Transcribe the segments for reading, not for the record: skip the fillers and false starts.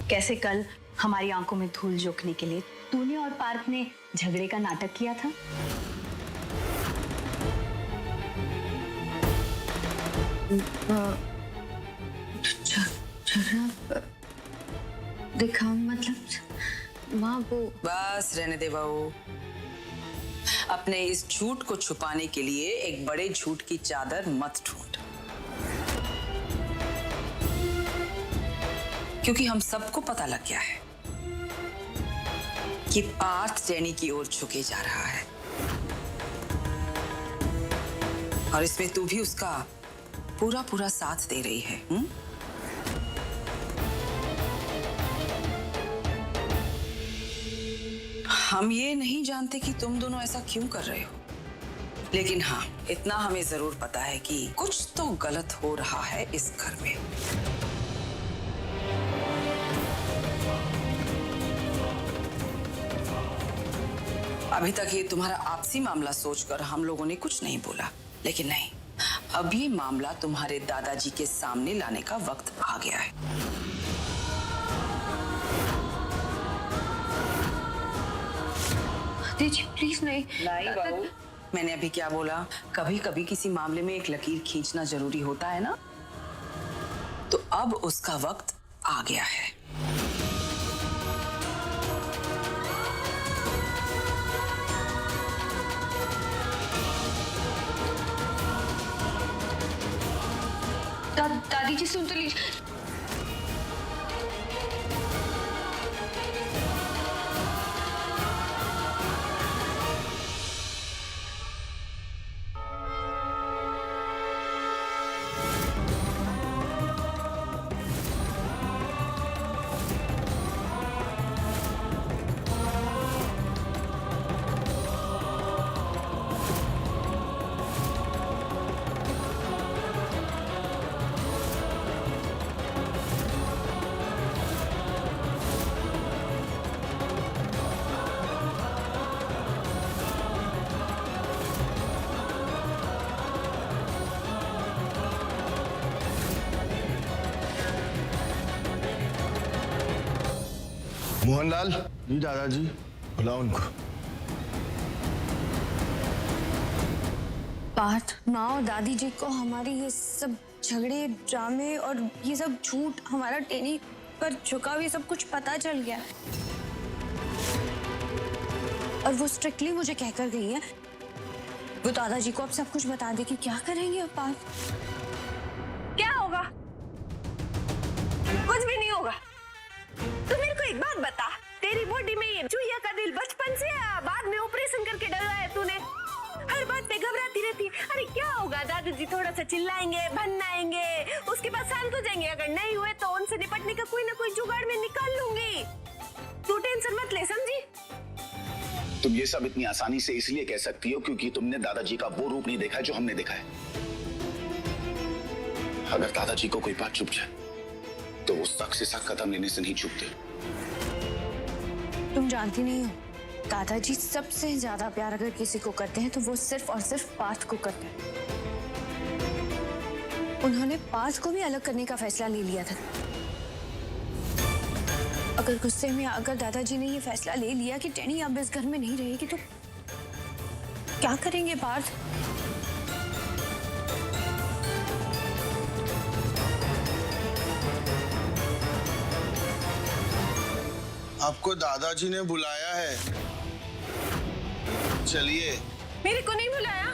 कैसे कल हमारी आंखों में धूल झोंकने के लिए तूने और पार्थ ने झगड़े का नाटक किया था। झगड़ा दिखाओ, मतलब माँ वो। बस रहने दे बहू। अपने इस झूठ को छुपाने के लिए एक बड़े झूठ की चादर मत ढूंढ, क्योंकि हम सबको पता लग गया है कि पार्थ डैनी की ओर झुके जा रहा है, और इसमें तू भी उसका पूरा पूरा साथ दे रही है। हम ये नहीं जानते कि तुम दोनों ऐसा क्यों कर रहे हो, लेकिन हाँ, इतना हमें जरूर पता है कि कुछ तो गलत हो रहा है इस घर में। अभी तक ये तुम्हारा आपसी मामला सोचकर हम लोगों ने कुछ नहीं बोला, लेकिन नहीं, अब ये मामला तुम्हारे दादाजी के सामने लाने का वक्त आ गया है। दीदी प्लीज नहीं। नहीं बहू, मैंने अभी क्या बोला? कभी कभी किसी मामले में एक लकीर खींचना जरूरी होता है ना, तो अब उसका वक्त आ गया है। दादी जी सुन तो लीजिए। मोहनलाल जी, दादाजी बुलाओ उनको। पार्थ, माँ और दादी जी को हमारी ये सब झगड़े, ड्रामे और ये सब झूठ, हमारा टेनी पर झुकाव, ये सब कुछ पता चल गया है। और वो स्ट्रिक्टली मुझे कहकर गई है वो दादाजी को अब सब कुछ बता दे कि क्या करेंगे अब पार्थ। क्या होगा? कुछ भी नहीं होगा। तू मेरे को एक बात बता, तेरी बॉडी में ये चूहिया का दिल बचपन से या बाद में ऑपरेशन करके डलवाया है तूने? हर बात पे घबराती रहती है। अरे क्या होगा, दादाजी थोड़ा सा चिल्लाएंगे, भन्नाएंगे, उसके बाद शांत हो जाएंगे। अगर नहीं हुए तो उनसे निपटने का कोई ना कोई जुगाड़ में निकाल लूंगी। तू टेंशन मत ले, समझी? तुम ये सब इतनी आसानी से इसलिए कह सकती हो क्योंकि तुमने दादाजी का वो रूप नहीं देखा जो हमने देखा है। अगर दादाजी को कोई बात चुप जाए तो वो सख्त से सख्त कदम लेने से नहीं चूकते। तुम जानती नहीं हो, दादाजी सबसे ज्यादा प्यार अगर किसी को करते हैं तो वो सिर्फ और सिर्फ पार्थ को करते हैं। उन्होंने पार्थ को भी अलग करने का फैसला ले लिया था। अगर गुस्से में अगर दादाजी ने ये फैसला ले लिया कि टेनी अब इस घर में नहीं रहेगी तो क्या करेंगे पार्थ? आपको दादाजी ने बुलाया है, चलिए। मेरे को नहीं बुलाया।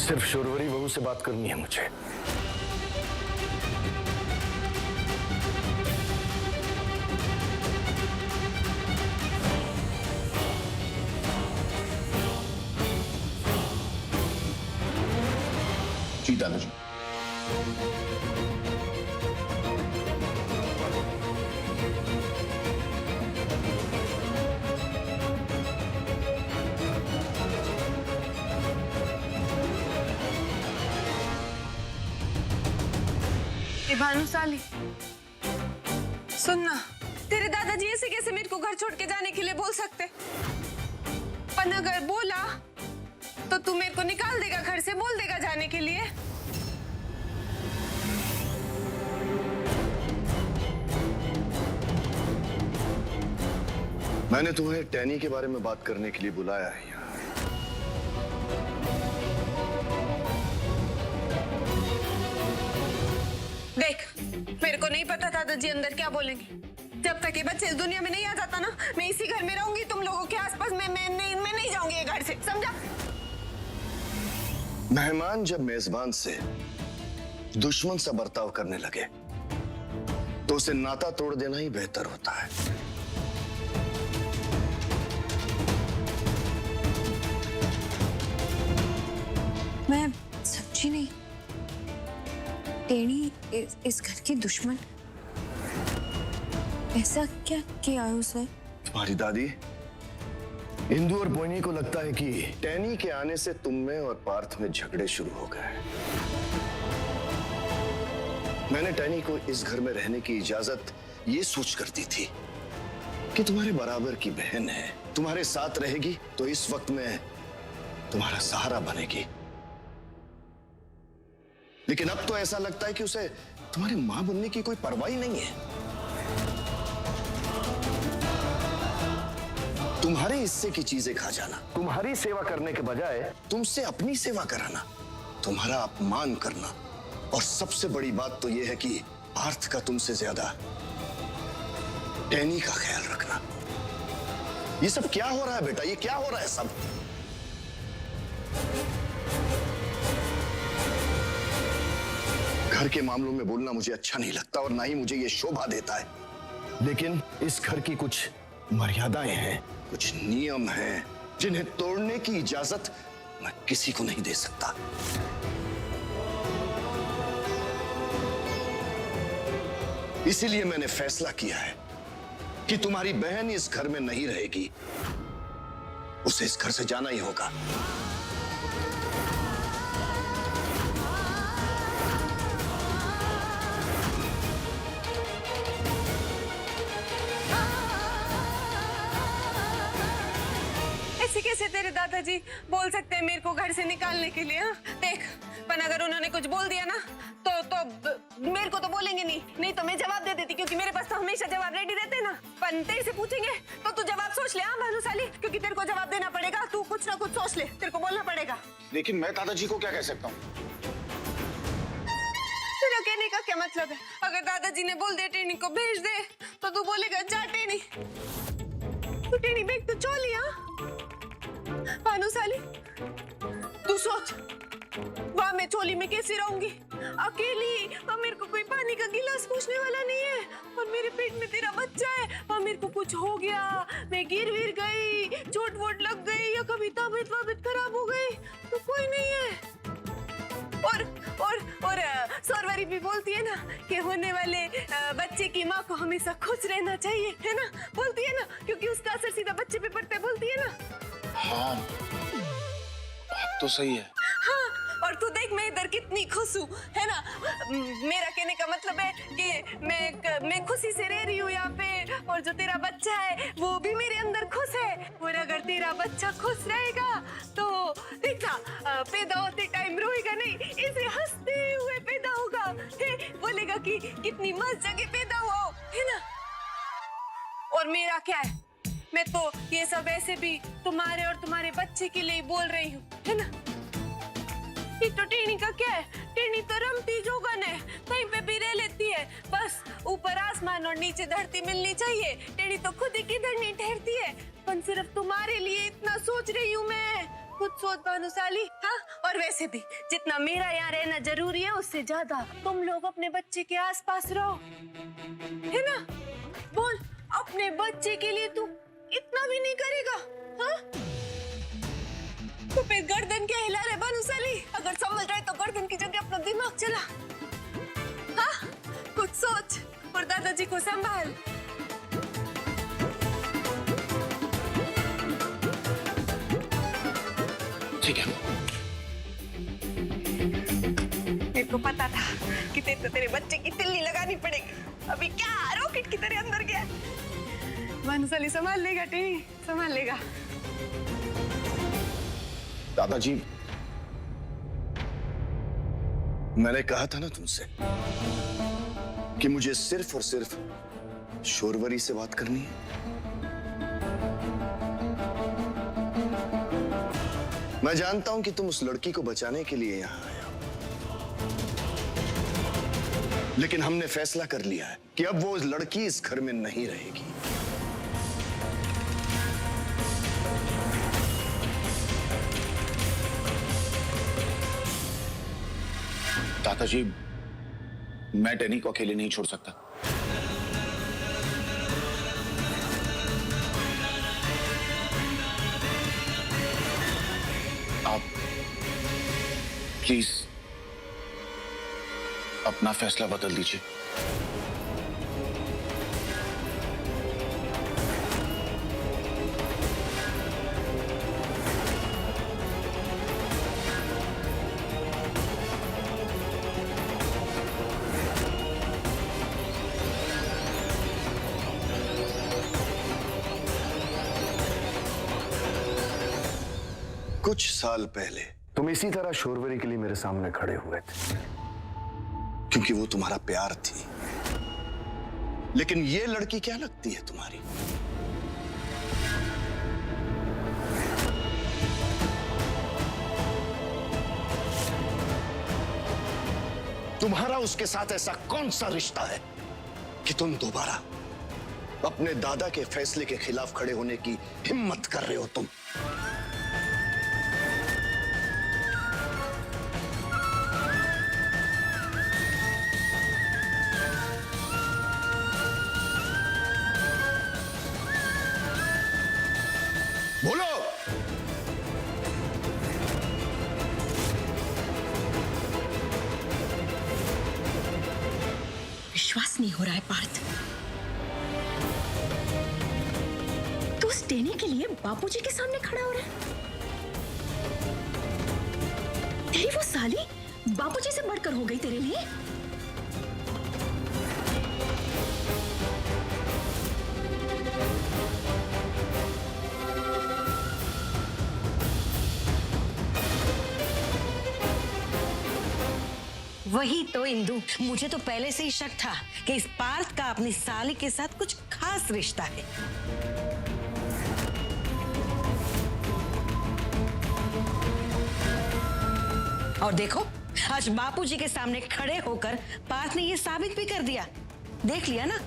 सिर्फ शोरवरी बहू से बात करनी है मुझे। जी दादाजी। भानुशाली सुनना, तेरे दादाजी ऐसे कैसे मेरे को घर छोड़ के जाने के लिए बोल सकते? पर अगर बोला तो तू मेरे को निकाल देगा घर से, बोल देगा जाने के लिए। मैंने तुम्हें टैनी के बारे में बात करने के लिए बुलाया है यहाँ। देख, मेरे को नहीं पता दादाजी अंदर क्या बोलेंगे। जब तक ये बच्चे इस दुनिया में नहीं आ जाता ना, मैं इसी घर में रहूंगी, तुम लोगों के आसपास। मैं नहीं जाऊंगी ये घर से, समझा? मेहमान जब मेजबान से दुश्मन सा बर्ताव करने लगे तो उसे नाता तोड़ देना ही बेहतर होता है। मैं समझी नहीं, टेनी इस घर की दुश्मन? ऐसा क्या किया है उसने? तुम्हारी दादी इंदु और पोनी को लगता है कि टैनी के आने से तुम में और पार्थ में झगड़े शुरू हो गए। मैंने टैनी को इस घर में रहने की इजाजत ये सोच कर दी थी कि तुम्हारे बराबर की बहन है, तुम्हारे साथ रहेगी तो इस वक्त में तुम्हारा सहारा बनेगी। लेकिन अब तो ऐसा लगता है कि उसे तुम्हारी मां बनने की कोई परवाह ही नहीं है। तुम्हारे हिस्से की चीजें खा जाना, तुम्हारी सेवा करने के बजाय तुमसे अपनी सेवा कराना, तुम्हारा अपमान करना, और सबसे बड़ी बात तो यह है कि पार्थ का तुमसे ज्यादा टैनी का ख्याल रखना। ये सब क्या हो रहा है बेटा? ये क्या हो रहा है सब? घर के मामलों में बोलना मुझे अच्छा नहीं लगता और ना ही मुझे ये शोभा देता है, लेकिन इस घर की कुछ मर्यादाएं हैं, कुछ नियम हैं जिन्हें तोड़ने की इजाजत मैं किसी को नहीं दे सकता। इसीलिए मैंने फैसला किया है कि तुम्हारी बहन इस घर में नहीं रहेगी, उसे इस घर से जाना ही होगा। कैसे तेरे दादाजी बोल सकते हैं मेरे को घर से निकालने के लिए? देख, पर अगर उन्होंने कुछ बोल दिया ना तो मेरे को तो बोलेंगे नहीं तो मैं जवाब दे देती, क्योंकि मेरे पास तो हमेशा जवाब रेडी रहते हैं ना। पर तेरे से पूछेंगे तो तू जवाब सोच ले। हाँ भानुशाली, क्योंकि तेरे को जवाब देना पड़ेगा, तू कुछ ना कुछ सोच ले, तेरे को बोलना पड़ेगा। लेकिन मैं दादाजी को क्या कह सकता हूँ? तेरा कहने का क्या मतलब है? अगर दादाजी ने बोल दिया टेनी को भेज दे तो तू बोलेगा जा टेनी, तू टेनी बैग तो चो लिया। भानुशाली तू सोच, वहां मैं चोली में कैसे रहूंगी अकेली? और मेरे को कोई पानी का गिलास पूछने वाला नहीं है, और मेरे पेट में तेरा बच्चा है, और मेरे को कुछ हो गया, मैं गिर विर गई, चोट वोट लग गई, या कभी तबीयत खराब हो गई तो कोई नहीं है। और सौरवरी भी बोलती है ना कि होने वाले बच्चे की माँ को हमेशा खुश रहना चाहिए, है ना? बोलती है ना, क्योंकि उसका असर सीधा बच्चे पे पड़ता है, बोलती है ना? हाँ, बात तो सही है। हाँ, और तू देख मैं इधर कितनी खुश हूँ, है ना? मेरा कहने का मतलब है कि मैं खुशी से रह रही हूँ यहाँ पे, और जो तेरा बच्चा है वो भी मेरे अंदर खुश है। और अगर तेरा बच्चा खुश रहेगा तो देखना, पैदा होते टाइम रोएगा नहीं, इसे हंसते हुए पैदा होगा, बोलेगा कि कितनी मस्त जगह पैदा हुआ हो, है ना? और मेरा क्या है, मैं तो ये सब ऐसे भी तुम्हारे और तुम्हारे बच्चे के लिए बोल रही हूँ, है ना? ये तो टेनी का क्या है? टेनी तो रमती जोगन है, कहीं पे भी रह लेती है, बस ऊपर आसमान और नीचे धरती मिलनी चाहिए। टेनी तो खुद ही किधर नहीं ठहरती है, पर सिर्फ तुम्हारे लिए इतना सोच रही हूँ मैं। खुद सोच भानुशाली, हाँ? और वैसे भी जितना मेरा यहाँ रहना जरूरी है उससे ज्यादा तुम लोग अपने बच्चे के आसपास रहो, है ना? बोल, अपने बच्चे के लिए तू इतना भी नहीं करेगा? हाँ? तो फिर गर्दन क्या हिला रहे भानुशाली? अगर समझ रहे तो गर्दन की जगह अपना दिमाग चला। हाँ? कुछ सोच और दादाजी को संभाल। ठीक है। मेरे को पता था कि तेरे बच्चे की तिल्ली लगानी पड़ेगी। अभी क्या रॉकेट की तरह अंदर गया। भानुशाली संभाल लेगा, टीनी संभाल लेगा। दादाजी, मैंने कहा था ना तुमसे कि मुझे सिर्फ और सिर्फ शोरवरी से बात करनी है। मैं जानता हूं कि तुम उस लड़की को बचाने के लिए यहां आए हो, लेकिन हमने फैसला कर लिया है कि अब वो लड़की इस घर में नहीं रहेगी। दादाजी, मैं टेनी को अकेले नहीं छोड़ सकता। आप प्लीज अपना फैसला बदल दीजिए। कुछ साल पहले तुम इसी तरह शोरवरी के लिए मेरे सामने खड़े हुए थे, क्योंकि वो तुम्हारा प्यार थी। लेकिन ये लड़की क्या लगती है तुम्हारी? तुम्हारा उसके साथ ऐसा कौन सा रिश्ता है कि तुम दोबारा अपने दादा के फैसले के खिलाफ खड़े होने की हिम्मत कर रहे हो? तुम बोलो। विश्वास नहीं हो रहा है पार्थ। तू उस टेनी के लिए बापूजी के सामने खड़ा हो रहा है? तेरी वो साली बापूजी से बढ़कर हो गई तेरे लिए? वही तो इंदु, मुझे तो पहले से ही शक था कि इस पार्थ का अपनी साली के साथ कुछ खास रिश्ता है। और देखो, आज बापूजी के सामने खड़े होकर पार्थ ने ये साबित भी कर दिया। देख लिया ना?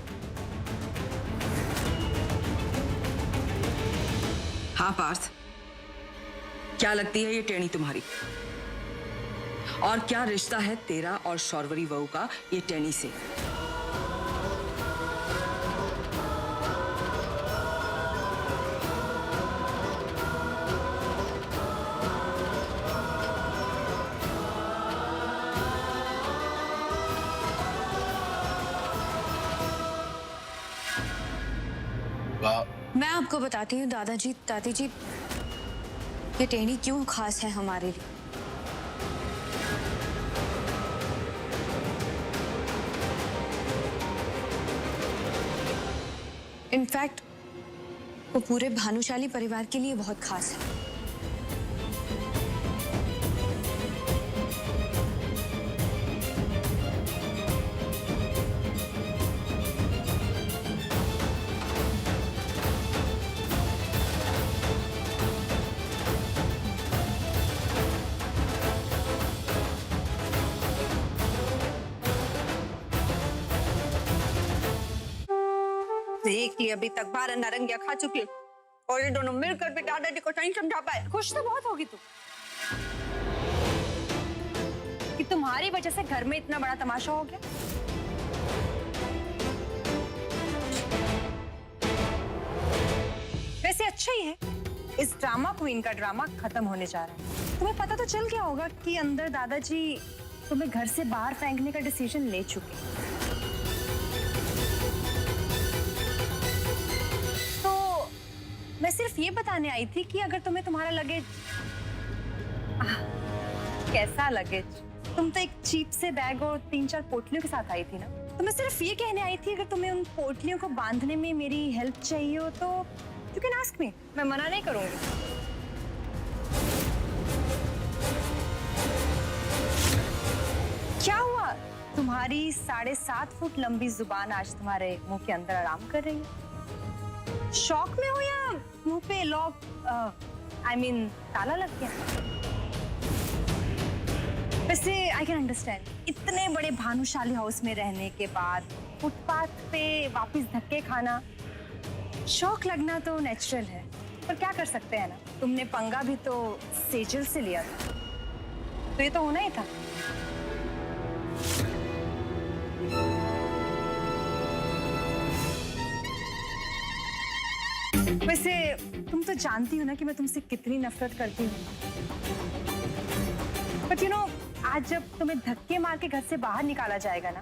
हाँ पार्थ, क्या लगती है ये टेनी तुम्हारी? और क्या रिश्ता है तेरा और शौरवरी बहू का ये टेनी से? मैं आपको बताती हूँ दादाजी, दादी जी, ये टेनी क्यों खास है हमारे लिए। इनफैक्ट वो पूरे भानुशाली परिवार के लिए बहुत खास है। देख ली, अभी तक 12 नारंगियां खा चुकी है और ये दोनों मिलकर भी दादाजी को नहीं समझा पाए। खुश तो बहुत होगी तू। तुम्हारी वजह से घर में इतना बड़ा तमाशा हो गया। वैसे अच्छा ही है, इस ड्रामा क्वीन का ड्रामा खत्म होने जा रहा है। तुम्हें पता तो चल गया होगा कि अंदर दादाजी तुम्हें घर से बाहर फेंकने का डिसीजन ले चुके हैं। तो मैं सिर्फ ये बताने आई थी कि अगर तुम्हें तुम्हारा लगेज कैसा लगेज, तुम तो एक चीप से बैग और 3-4 पोटलियों के साथ आई थी ना। तो मैं सिर्फ ये कहने आई थी, अगर तुम्हें उन पोटलियों को बांधने में मेरी हेल्प चाहिए हो तो यू कैन आस्क मी, मैं मना नहीं करूंगी। क्या हुआ, तुम्हारी 7.5 फुट लंबी जुबान आज तुम्हारे मुंह के अंदर आराम कर रही है? शौक में हो या मुंह पे लॉक ताला लग गया? वैसे आई कैन अंडरस्टैंड, इतने बड़े भानुशाली हाउस में रहने के बाद फुटपाथ पे वापस धक्के खाना, शौक लगना तो नेचुरल है, पर क्या कर सकते हैं ना। तुमने पंगा भी तो सेजल से लिया था, तो ये तो होना ही था। वैसे तुम तो जानती हो ना कि मैं तुमसे कितनी नफरत करती हूँ, बट यू नो, आज जब तुम्हें धक्के मार के घर से बाहर निकाला जाएगा ना,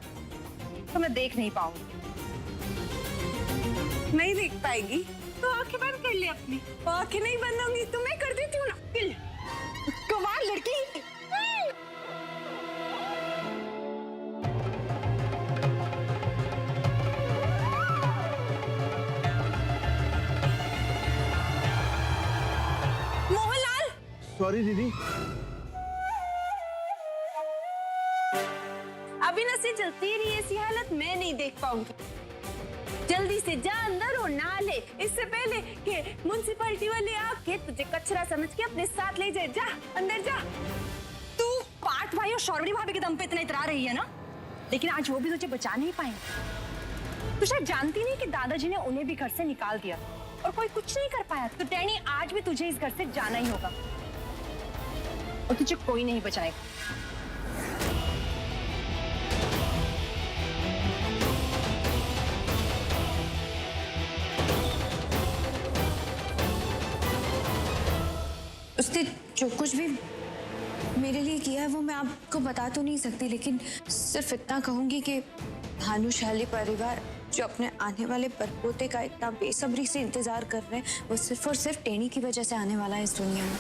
तो मैं देख नहीं पाऊंगी। नहीं देख पाएगी तो आंखें बंद कर ले अपनी। आंखें नहीं बंद होंगी तो मैं कर देती हूँ ना। कमाल लड़की। मोहनलाल, सॉरी दीदी। अभी नसें चलती रही, ऐसी हालत मैं नहीं देख पाऊंगी। जल्दी से जा अंदर और नहा ले, इससे पहले कि म्युनिसिपैलिटी वाले आके तुझे कचरा समझ के अपने साथ ले जाए। जा अंदर जा। तू पाठ भाई और शौर्य भाभी के दम पे इतना इतरा रही है ना, लेकिन आज वो भी तुझे बचा नहीं पाएंगे। तू शायद जानती नहीं कि दादाजी ने उन्हें भी घर से निकाल दिया और कोई कुछ नहीं कर पाया। तो टैनी, आज भी तुझे इस घर से जाना ही होगा और तुझे कोई नहीं बचाएगा। उसने जो कुछ भी मेरे लिए किया है वो मैं आपको बता तो नहीं सकती, लेकिन सिर्फ इतना कहूंगी कि भानुशाली परिवार जो अपने आने वाले परपोते का इतना बेसब्री से इंतजार कर रहे हैं, वो सिर्फ और सिर्फ टेनी की वजह से आने वाला है इस दुनिया में।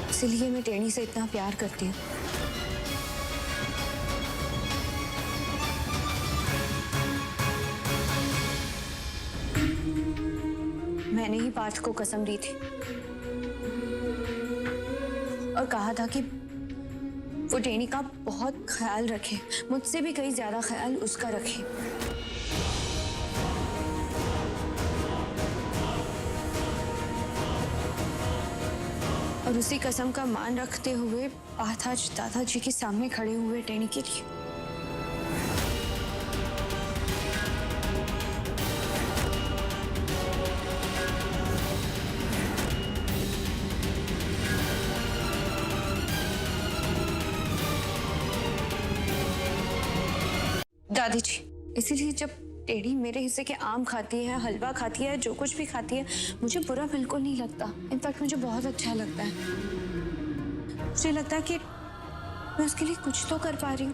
इसलिए मैं टेनी से इतना प्यार करती हूँ। मैंने ही पार्थ को कसम दी थी और कहा था कि वो टेनी का बहुत ख्याल रखे, मुझसे भी कहीं ज्यादा ख्याल उसका रखे। और उसी कसम का मान रखते हुए पार्थ आज दादाजी के सामने खड़े हुए टेनी के लिए। दादी जी, इसीलिए जब टेढ़ी मेरे हिस्से के आम खाती है, हलवा खाती है, जो कुछ भी खाती है, मुझे बुरा बिल्कुल नहीं लगता। इनफैक्ट मुझे बहुत अच्छा लगता है। मुझे लगता है कि मैं उसके लिए कुछ तो कर पा रही हूँ।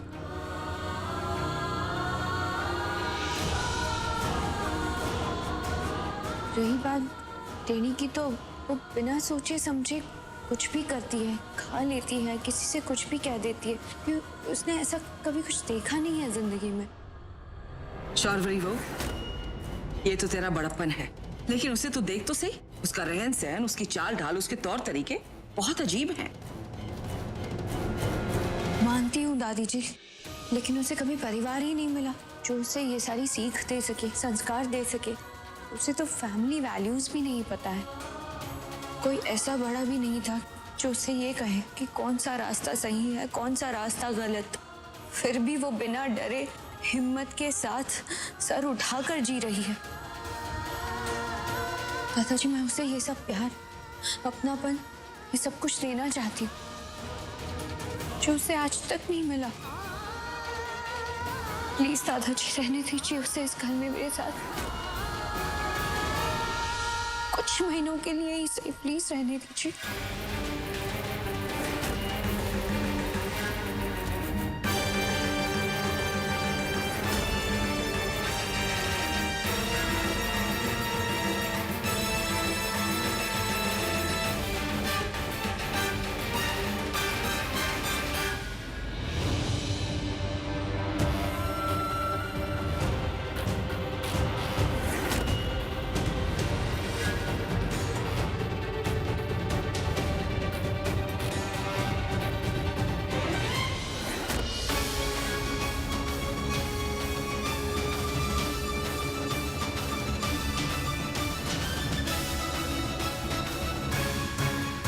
रही बात टेढ़ी की, तो वो बिना सोचे समझे कुछ भी करती है, खा लेती है, किसी से कुछ भी कह देती है कि उसने ऐसा कभी कुछ देखा नहीं है जिंदगी में। शौर्य, वो ये तो तेरा बड़प्पन है, लेकिन उसे तू देख तो सही। उसका रहन सहन, उसकी चाल ढाल, उसके तौर तरीके बहुत अजीब हैं। मानती हूँ दादी जी, लेकिन उसे कभी परिवार ही नहीं मिला जो उसे ये सारी सीख दे सके, संस्कार दे सके। उसे तो फैमिली वैल्यूज भी नहीं पता है। कोई ऐसा बड़ा भी नहीं था जो उसे ये कहे कि कौन सा रास्ता सही है, कौन सा रास्ता गलत। फिर भी वो बिना डरे हिम्मत के साथ सर उठाकर जी रही है। दादाजी, मैं उसे ये सब प्यार, अपनापन, ये सब कुछ देना चाहती हूँ जो उसे आज तक नहीं मिला। प्लीज दादाजी, रहने दीजिए उसे इस घर में मेरे साथ, कुछ महीनों के लिए ही सही, प्लीज रहने दीजिए।